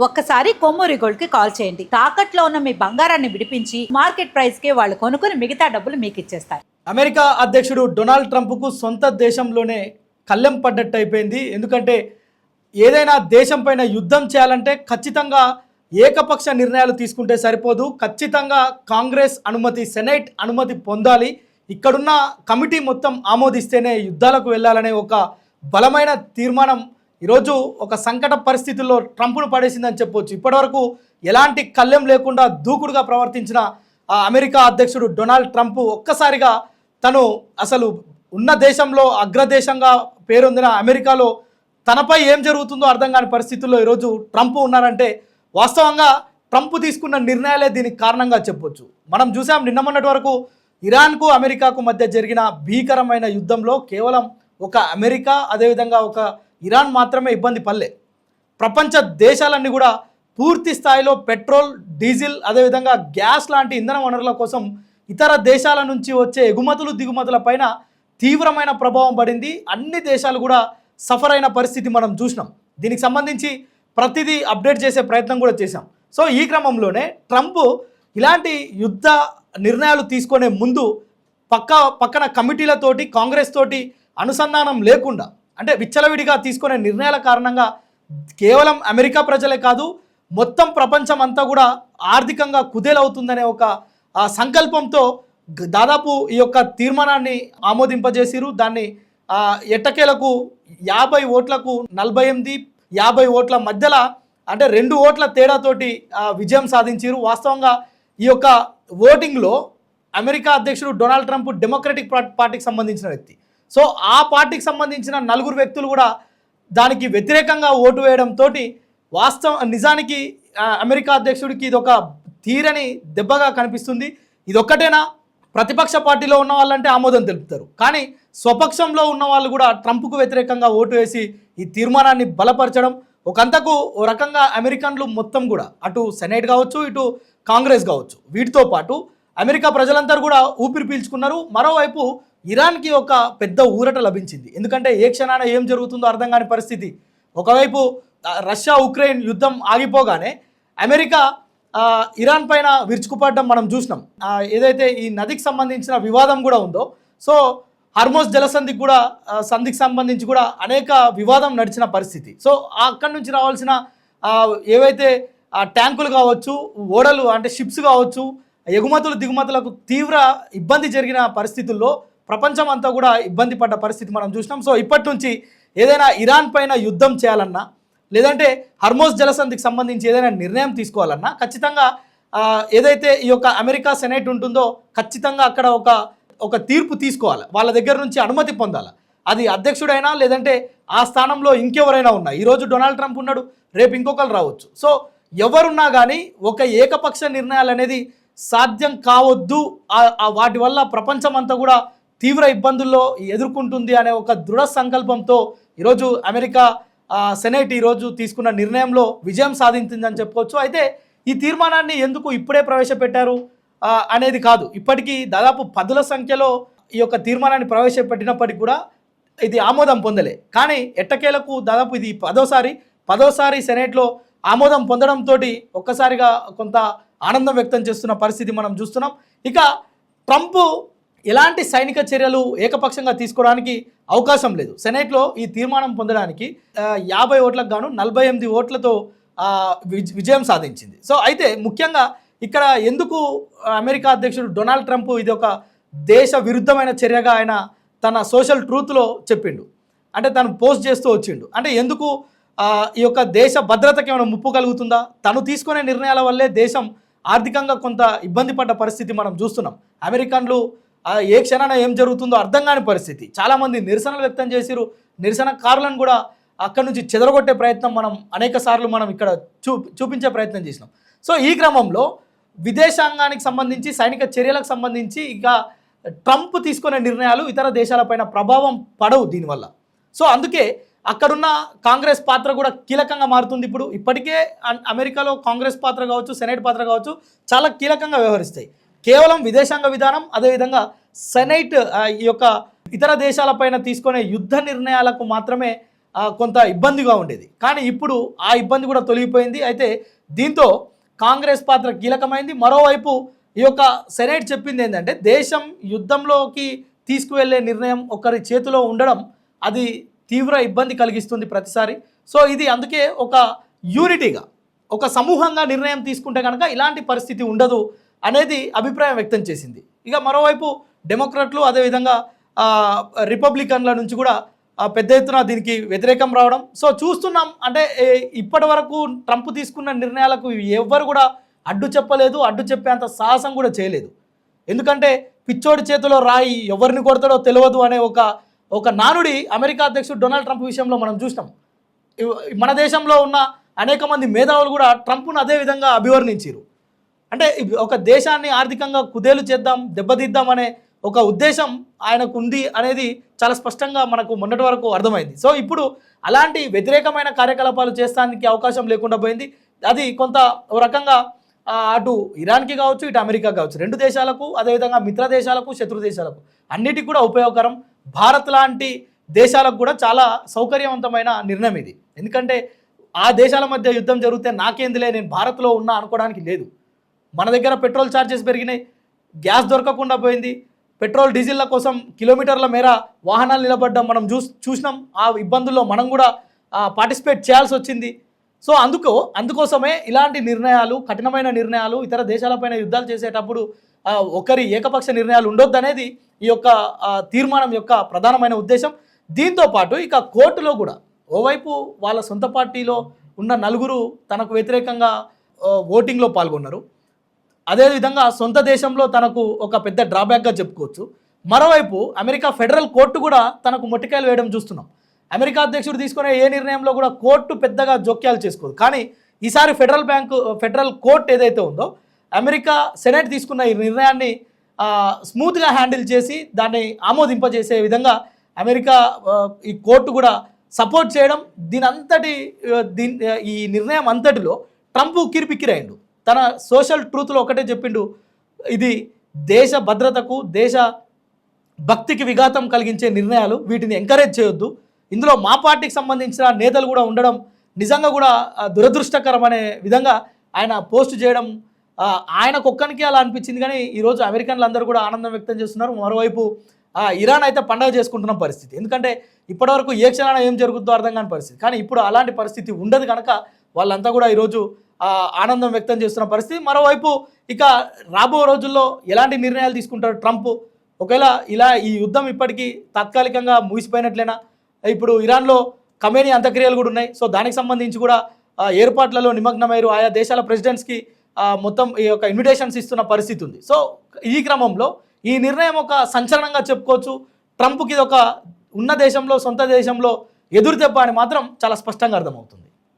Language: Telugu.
ఒక్కసారి కొమ్మూరి గోల్డ్ కి కాల్ చేయండి. తాకట్లో ఉన్న మీ బంగారాన్ని విడిపించి మార్కెట్ ప్రైస్ కి వాళ్ళు కొనుక్కుని మిగతా డబ్బులు మీకు ఇచ్చేస్తారు. అమెరికా అధ్యక్షుడు డొనాల్డ్ ట్రంప్కు సొంత దేశంలోనే కళ్ళెం పడ్డట్టు అయిపోయింది. ఎందుకంటే ఏదైనా దేశం పైన యుద్ధం చేయాలంటే ఖచ్చితంగా ఏకపక్ష నిర్ణయాలు తీసుకుంటే సరిపోదు. ఖచ్చితంగా కాంగ్రెస్ అనుమతి, సెనేట్ అనుమతి పొందాలి. ఇక్కడున్న కమిటీ మొత్తం ఆమోదిస్తేనే యుద్ధాలకు వెళ్ళాలనే ఒక బలమైన తీర్మానం ఈరోజు ఒక సంకట పరిస్థితుల్లో ట్రంప్ను పడేసిందని చెప్పొచ్చు. ఇప్పటివరకు ఎలాంటి కళ్ళెం లేకుండా దూకుడుగా ప్రవర్తించిన అమెరికా అధ్యక్షుడు డొనాల్డ్ ట్రంప్ ఒక్కసారిగా తను అసలు ఉన్న దేశంలో అగ్రదేశంగా పేరొందిన అమెరికాలో తనపై ఏం జరుగుతుందో అర్థం కాని పరిస్థితుల్లో ఈరోజు ట్రంప్ ఉన్నారంటే వాస్తవంగా ట్రంప్ తీసుకున్న నిర్ణయాలే దీనికి కారణంగా చెప్పొచ్చు. మనం చూసాం నిన్న మొన్నటి వరకు ఇరాన్కు అమెరికాకు మధ్య జరిగిన భీకరమైన యుద్ధంలో కేవలం ఒక అమెరికా అదేవిధంగా ఒక ఇరాన్ మాత్రమే ఇబ్బంది పడలే. ప్రపంచ దేశాలన్నీ కూడా పూర్తి స్థాయిలో పెట్రోల్, డీజిల్ అదేవిధంగా గ్యాస్ లాంటి ఇంధన వనరుల కోసం ఇతర దేశాల నుంచి వచ్చే ఎగుమతులు దిగుమతుల పైన తీవ్రమైన ప్రభావం పడింది. అన్ని దేశాలు కూడా సఫర్ అయిన పరిస్థితి మనం చూసినాం. దీనికి సంబంధించి ప్రతిదీ అప్డేట్ చేసే ప్రయత్నం కూడా చేశాం. సో ఈ క్రమంలోనే ట్రంప్ ఇలాంటి యుద్ధ నిర్ణయాలు తీసుకునే ముందు పక్కన కమిటీలతోటి కాంగ్రెస్ తోటి అనుసంధానం లేకుండా అంటే విచ్చలవిడిగా తీసుకునే నిర్ణయాల కారణంగా కేవలం అమెరికా ప్రజలే కాదు మొత్తం ప్రపంచం అంతా కూడా ఆర్థికంగా కుదేలవుతుందనే ఒక సంకల్పంతో దాదాపు ఈ యొక్క తీర్మానాన్ని ఆమోదింపజేసిరు. దాన్ని ఎట్టకేలకు 50 ఓట్లకు 48, 50 ఓట్ల మధ్యలో అంటే 2 ఓట్ల తేడాతోటి విజయం సాధించారు. వాస్తవంగా ఈ యొక్క ఓటింగ్లో అమెరికా అధ్యక్షుడు డొనాల్డ్ ట్రంప్ డెమోక్రటిక్ పార్టీకి సంబంధించిన వ్యక్తి. సో ఆ పార్టీకి సంబంధించిన 4 వ్యక్తులు కూడా దానికి వ్యతిరేకంగా ఓటు వేయడంతో నిజానికి అమెరికా అధ్యక్షుడికి ఇది ఒక తీరని దెబ్బగా కనిపిస్తుంది. ఇదొక్కటేనా, ప్రతిపక్ష పార్టీలో ఉన్న వాళ్ళంటే ఆమోదం తెలుపుతారు, కానీ స్వపక్షంలో ఉన్న వాళ్ళు కూడా ట్రంప్కు వ్యతిరేకంగా ఓటు వేసి ఈ తీర్మానాన్ని బలపరచడం ఒకంతకు ఓ రకంగా అమెరికన్లు మొత్తం కూడా అటు సెనేట్ కావచ్చు ఇటు కాంగ్రెస్ కావచ్చు వీటితో పాటు అమెరికా ప్రజలందరూ కూడా ఊపిరి పీల్చుకున్నారు. మరోవైపు ఇరాన్కి ఒక పెద్ద ఊరట లభించింది. ఎందుకంటే ఏ క్షణాన ఏం జరుగుతుందో అర్థం కాని పరిస్థితి. ఒకవైపు రష్యా ఉక్రెయిన్ యుద్ధం ఆగిపోగానే అమెరికా ఇరాన్ పైన విరుచుకుపడడం మనం చూసినాం. ఏదైతే ఈ నదికి సంబంధించిన వివాదం కూడా ఉందో, సో హార్మోజ్ జలసంధికి కూడా సంధికి సంబంధించి కూడా అనేక వివాదం నడిచిన పరిస్థితి. సో అక్కడి నుంచి రావాల్సిన ఏవైతే ట్యాంకులు కావచ్చు, ఓడలు అంటే షిప్స్ కావచ్చు, ఎగుమతులు దిగుమతులకు తీవ్ర ఇబ్బంది జరిగిన పరిస్థితుల్లో ప్రపంచం అంతా కూడా ఇబ్బంది పడ్డ పరిస్థితి మనం చూసినాం. సో ఇప్పటి నుంచి ఏదైనా ఇరాన్ పైన యుద్ధం చేయాలన్నా లేదంటే హర్మోజ్ జలసంధికి సంబంధించి ఏదైనా నిర్ణయం తీసుకోవాలన్నా ఖచ్చితంగా ఏదైతే ఈ యొక్క అమెరికా సెనేట్ ఉంటుందో ఖచ్చితంగా అక్కడ ఒక తీర్పు తీసుకోవాలి, వాళ్ళ దగ్గర నుంచి అనుమతి పొందాలి. అది అధ్యక్షుడైనా లేదంటే ఆ స్థానంలో ఇంకెవరైనా ఉన్నా, ఈరోజు డొనాల్డ్ ట్రంప్ ఉన్నాడు, రేపు ఇంకొకరు రావచ్చు. సో ఎవరున్నా కానీ ఒక ఏకపక్ష నిర్ణయాలు అనేది సాధ్యం కావద్దు, వాటి వల్ల ప్రపంచం అంతా కూడా తీవ్ర ఇబ్బందుల్లో ఎదుర్కొంటుంది అనే ఒక దృఢ సంకల్పంతో ఈరోజు అమెరికా సెనేట్ ఈరోజు తీసుకున్న నిర్ణయంలో విజయం సాధించిందని చెప్పుకోవచ్చు. అయితే ఈ తీర్మానాన్ని ఎందుకు ఇప్పుడే ప్రవేశపెట్టారు అనేది కాదు, ఇప్పటికీ దాదాపు 10ల సంఖ్యలో ఈ యొక్క తీర్మానాన్ని ప్రవేశపెట్టినప్పటికీ కూడా ఇది ఆమోదం పొందలే. కానీ ఎట్టకేలకు దాదాపు ఇది 10వ సెనేట్లో ఆమోదం పొందడంతో ఒక్కసారిగా కొంత ఆనందం వ్యక్తం చేస్తున్న పరిస్థితి మనం చూస్తున్నాం. ఇక ట్రంప్ ఎలాంటి సైనిక చర్యలు ఏకపక్షంగా తీసుకోవడానికి అవకాశం లేదు. సెనేట్లో ఈ తీర్మానం పొందడానికి 50 ఓట్లకు గాను 48 ఓట్లతో విజయం సాధించింది. సో అయితే ముఖ్యంగా ఇక్కడ ఎందుకు అమెరికా అధ్యక్షుడు డొనాల్డ్ ట్రంప్ ఇది ఒక దేశ విరుద్ధమైన చర్యగా ఆయన తన సోషల్ ట్రూత్లో చెప్పిండు, అంటే తను పోస్ట్ చేస్తూ వచ్చిండు. అంటే ఎందుకు ఈ యొక్క దేశ భద్రతకి ఏమైనా ముప్పు కలుగుతుందా, తను తీసుకునే నిర్ణయాల వల్లే దేశం ఆర్థికంగా కొంత ఇబ్బంది పడ్డ పరిస్థితి మనం చూస్తున్నాం. అమెరికన్లు ఏ క్షణాన ఏం జరుగుతుందో అర్థం కాని పరిస్థితి. చాలామంది నిరసనలు వ్యక్తం చేసిరు, నిరసనకారులను కూడా అక్కడి నుంచి చెదరగొట్టే ప్రయత్నం అనేక సార్లు మనం ఇక్కడ చూపించే ప్రయత్నం చేసినాం. సో ఈ క్రమంలో విదేశాంగానికి సంబంధించి సైనిక చర్యలకు సంబంధించి ఇక ట్రంప్ తీసుకునే నిర్ణయాలు ఇతర దేశాలపైన ప్రభావం పడవు దీనివల్ల. సో అందుకే అక్కడున్న కాంగ్రెస్ పాత్ర కూడా కీలకంగా మారుతుంది. ఇప్పటికే అమెరికాలో కాంగ్రెస్ పాత్ర కావచ్చు, సెనేట్ పాత్ర కావచ్చు చాలా కీలకంగా వ్యవహరిస్తాయి. కేవలం విదేశాంగ విధానం అదేవిధంగా సెనేట్ ఈ యొక్క ఇతర దేశాలపైన తీసుకునే యుద్ధ నిర్ణయాలకు మాత్రమే కొంత ఇబ్బందిగా ఉండేది. కానీ ఇప్పుడు ఆ ఇబ్బంది కూడా తొలగిపోయింది. అయితే దీంతో కాంగ్రెస్ పాత్ర కీలకమైంది. మరోవైపు ఈ యొక్క సెనేట్ చెప్పింది ఏంటంటే దేశం యుద్ధంలోకి తీసుకువెళ్ళే నిర్ణయం ఒకరి చేతిలో ఉండడం అది తీవ్ర ఇబ్బంది కలిగిస్తుంది ప్రతిసారి. సో ఇది అందుకే ఒక యూనిటీగా ఒక సమూహంగా నిర్ణయం తీసుకుంటే కనుక ఇలాంటి పరిస్థితి ఉండదు అనేది అభిప్రాయం వ్యక్తం చేసింది. ఇక మరోవైపు డెమోక్రాట్లు అదేవిధంగా రిపబ్లికన్ల నుంచి కూడా పెద్ద ఎత్తున దీనికి వ్యతిరేకం రావడం. సో చూస్తున్నాం అంటే ఇప్పటి వరకు ట్రంప్ తీసుకున్న నిర్ణయాలకు ఎవ్వరు కూడా అడ్డు చెప్పలేదు, అడ్డు చెప్పేంత సాహసం కూడా చేయలేదు. ఎందుకంటే పిచ్చోడి చేతిలో రాయి ఎవరిని కొడతాడో తెలియదు అనే ఒక నానుడి అమెరికా అధ్యక్షుడు డొనాల్డ్ ట్రంప్ విషయంలో మనం చూసినాం. మన దేశంలో ఉన్న అనేక మంది మేధావులు కూడా ట్రంప్ను అదే విధంగా అభివర్ణించారు. అంటే ఒక దేశాన్ని ఆర్థికంగా కుదేలు చేద్దాం, దెబ్బతీద్దాం అనే ఒక ఉద్దేశం ఆయనకు ఉంది అనేది చాలా స్పష్టంగా మనకు మొన్నటి వరకు అర్థమైంది. సో ఇప్పుడు అలాంటి వ్యతిరేకమైన కార్యకలాపాలు చేస్తానికి అవకాశం లేకుండా పోయింది. అది కొంత ఓ రకంగా అటు ఇరాన్కి కావచ్చు, ఇటు అమెరికా కావచ్చు, రెండు దేశాలకు, అదేవిధంగా మిత్ర దేశాలకు, శత్రు దేశాలకు అన్నిటికీ కూడా ఉపయోగకరం. భారత్ లాంటి దేశాలకు కూడా చాలా సౌకర్యవంతమైన నిర్ణయం ఇది. ఎందుకంటే ఆ దేశాల మధ్య యుద్ధం జరిగితే నాకేందిలే, నేను భారత్లో ఉన్నా అనుకోవడానికి లేదు. మన దగ్గర పెట్రోల్ ఛార్జెస్ పెరిగినాయి, గ్యాస్ దొరకకుండా పోయింది, పెట్రోల్ డీజిల్ల కోసం కిలోమీటర్ల మేర వాహనాలు నిలబడ్డం మనం చూసినాం. ఆ ఇబ్బందుల్లో మనం కూడా పార్టిసిపేట్ చేయాల్సి వచ్చింది. సో అందుకోసమే ఇలాంటి నిర్ణయాలు, కఠినమైన నిర్ణయాలు, ఇతర దేశాలపైన యుద్ధాలు చేసేటప్పుడు ఒకరి ఏకపక్ష నిర్ణయాలు ఉండొద్దు అనేది ఈ యొక్క తీర్మానం యొక్క ప్రధానమైన ఉద్దేశం. దీంతో పాటు ఇక కోర్టులో కూడా ఓవైపు వాళ్ళ సొంత పార్టీలో ఉన్న నలుగురు తనకు వ్యతిరేకంగా ఓటింగ్లో పాల్గొన్నారు. అదేవిధంగా సొంత దేశంలో తనకు ఒక పెద్ద డ్రాబ్యాక్గా చెప్పుకోవచ్చు. మరోవైపు అమెరికా ఫెడరల్ కోర్టు కూడా తనకు మొట్టికాయలు వేయడం చూస్తున్నాం. అమెరికా అధ్యక్షుడు తీసుకునే ఏ నిర్ణయంలో కూడా కోర్టు పెద్దగా జోక్యాలు చేసుకోదు. కానీ ఈసారి ఫెడరల్ కోర్టు ఏదైతే ఉందో అమెరికా సెనేట్ తీసుకున్న ఈ నిర్ణయాన్ని స్మూత్గా హ్యాండిల్ చేసి దాన్ని ఆమోదింపజేసే విధంగా అమెరికా ఈ కోర్టు కూడా సపోర్ట్ చేయడం, ఈ నిర్ణయం అంతటిలో ట్రంప్ కిరిపిక్కిరైండు. తన సోషల్ ట్రూత్లో ఒకటే చెప్పిండు, ఇది దేశ భద్రతకు, దేశ భక్తికి విఘాతం కలిగించే నిర్ణయాలు, వీటిని ఎంకరేజ్ చేయొద్దు. ఇందులో మా పార్టీకి సంబంధించిన నేతలు కూడా ఉండడం నిజంగా కూడా దురదృష్టకరం అనే విధంగా ఆయన పోస్ట్ చేయడం ఆయనకు ఒక్కనికి అలా అనిపించింది. కానీ ఈరోజు అమెరికన్లు అందరూ కూడా ఆనందం వ్యక్తం చేస్తున్నారు. మరోవైపు ఇరాన్ అయితే పండగ చేసుకుంటున్న పరిస్థితి. ఎందుకంటే ఇప్పటివరకు ఏ క్షణాన ఏం జరుగుతుందో అర్థం కాని పరిస్థితి. కానీ ఇప్పుడు అలాంటి పరిస్థితి ఉండదు కనుక వాళ్ళంతా కూడా ఈరోజు ఆనందం వ్యక్తం చేస్తున్న పరిస్థితి. మరోవైపు ఇక రాబో రోజుల్లో ఎలాంటి నిర్ణయాలు తీసుకుంటారు ట్రంప్? ఒకవేళ ఇలా ఈ యుద్ధం ఇప్పటికీ తాత్కాలికంగా ముగిసిపోయినట్లేనా? ఇప్పుడు ఇరాన్లో ఖమేనీ అంత్యక్రియలు కూడా ఉన్నాయి. సో దానికి సంబంధించి కూడా ఏర్పాట్లలో నిమగ్నమయ్యారు. ఆయా దేశాల ప్రెసిడెంట్స్కి మొత్తం ఈ యొక్క ఇన్విటేషన్స్ ఇస్తున్న పరిస్థితి ఉంది. సో ఈ క్రమంలో ఈ నిర్ణయం ఒక సంచలనంగా చెప్పుకోవచ్చు. ట్రంప్కి ఇది ఒక ఉన్న దేశంలో, సొంత దేశంలో ఎదురు దెబ్బ అని మాత్రం చాలా స్పష్టంగా అర్థమవుతుంది.